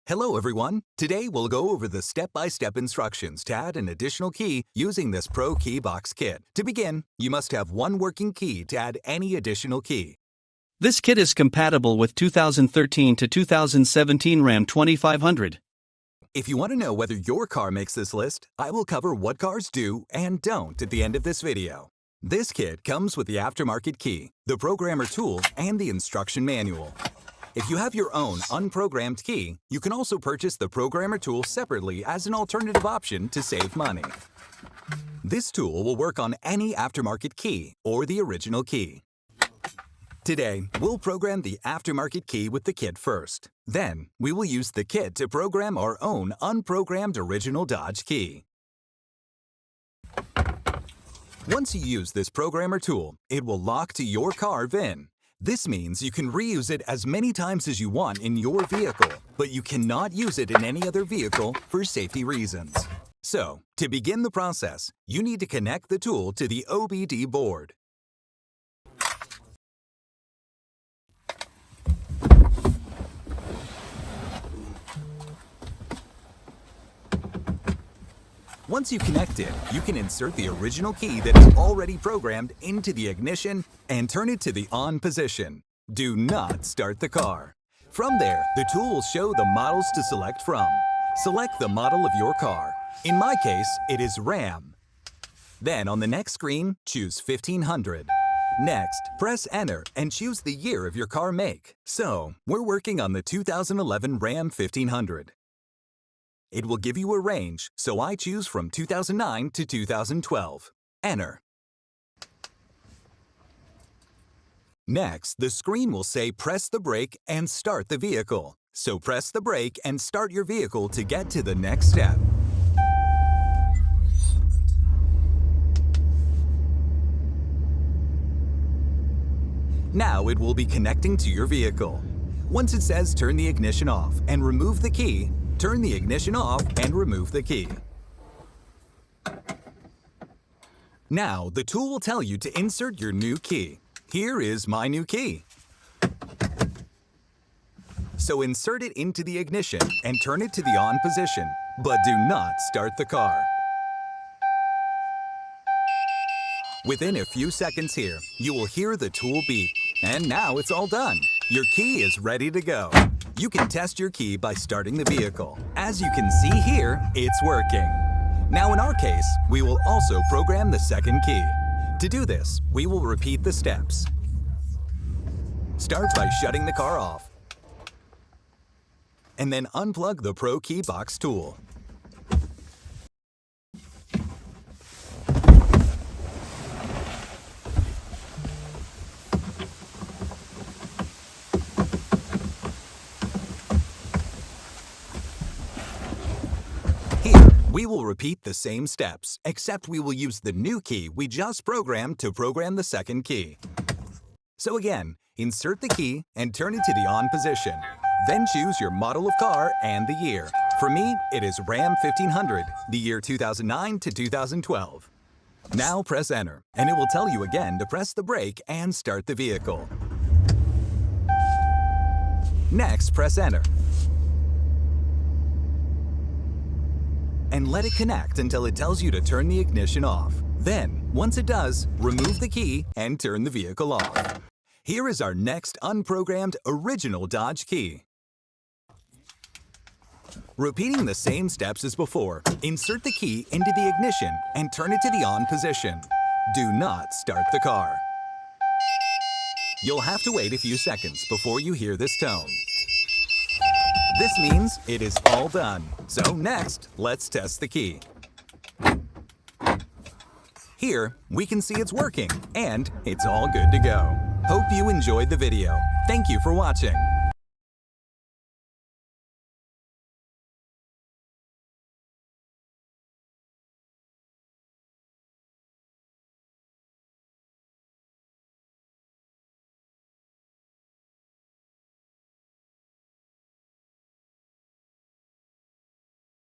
Hello everyone! Today we'll go over the step-by-step instructions to add an additional key using this ProKeyBox kit. To begin, you must have one working key to add any additional key. This kit is compatible with 2013 to 2017 RAM 2500. If you want to know whether your car makes this list, I will cover what cars do and don't at the end of this video. This kit comes with the aftermarket key, the programmer tool, and the instruction manual. If you have your own unprogrammed key, you can also purchase the programmer tool separately as an alternative option to save money. This tool will work on any aftermarket key or the original key. Today, we'll program the aftermarket key with the kit first. Then, we will use the kit to program our own unprogrammed original Dodge key. Once you use this programmer tool, it will lock to your car VIN. This means you can reuse it as many times as you want in your vehicle, but you cannot use it in any other vehicle for safety reasons. So, to begin the process, you need to connect the tool to the OBD board. Once you connect it, you can insert the original key that is already programmed into the ignition and turn it to the on position. Do not start the car. From there, the tool will show the models to select from. Select the model of your car. In my case, it is RAM. Then on the next screen, choose 1500. Next, press Enter and choose the year of your car make. So, we're working on the 2011 RAM 1500. It will give you a range, so I choose from 2009 to 2012. Enter. Next, the screen will say press the brake and start the vehicle. So press the brake and start your vehicle to get to the next step. Now it will be connecting to your vehicle. Once it says turn the ignition off and remove the key, turn the ignition off and remove the key. Now, the tool will tell you to insert your new key. Here is my new key. So insert it into the ignition and turn it to the on position, but do not start the car. Within a few seconds here, you will hear the tool beep. And now it's all done. Your key is ready to go. You can test your key by starting the vehicle. As you can see here, it's working. Now in our case, we will also program the second key. To do this, we will repeat the steps. Start by shutting the car off. And then unplug the ProKeyBox tool. We will repeat the same steps, except we will use the new key we just programmed to program the second key. So again, insert the key and turn it to the on position. Then choose your model of car and the year. For me, it is RAM 1500, the year 2009 to 2012. Now press Enter, and it will tell you again to press the brake and start the vehicle. Next, press Enter. And let it connect until it tells you to turn the ignition off. Then, once it does, remove the key and turn the vehicle off. Here is our next unprogrammed original Dodge key. Repeating the same steps as before, insert the key into the ignition and turn it to the on position. Do not start the car. You'll have to wait a few seconds before you hear this tone. This means it is all done. So next, let's test the key. Here, we can see it's working, and it's all good to go. Hope you enjoyed the video. Thank you for watching.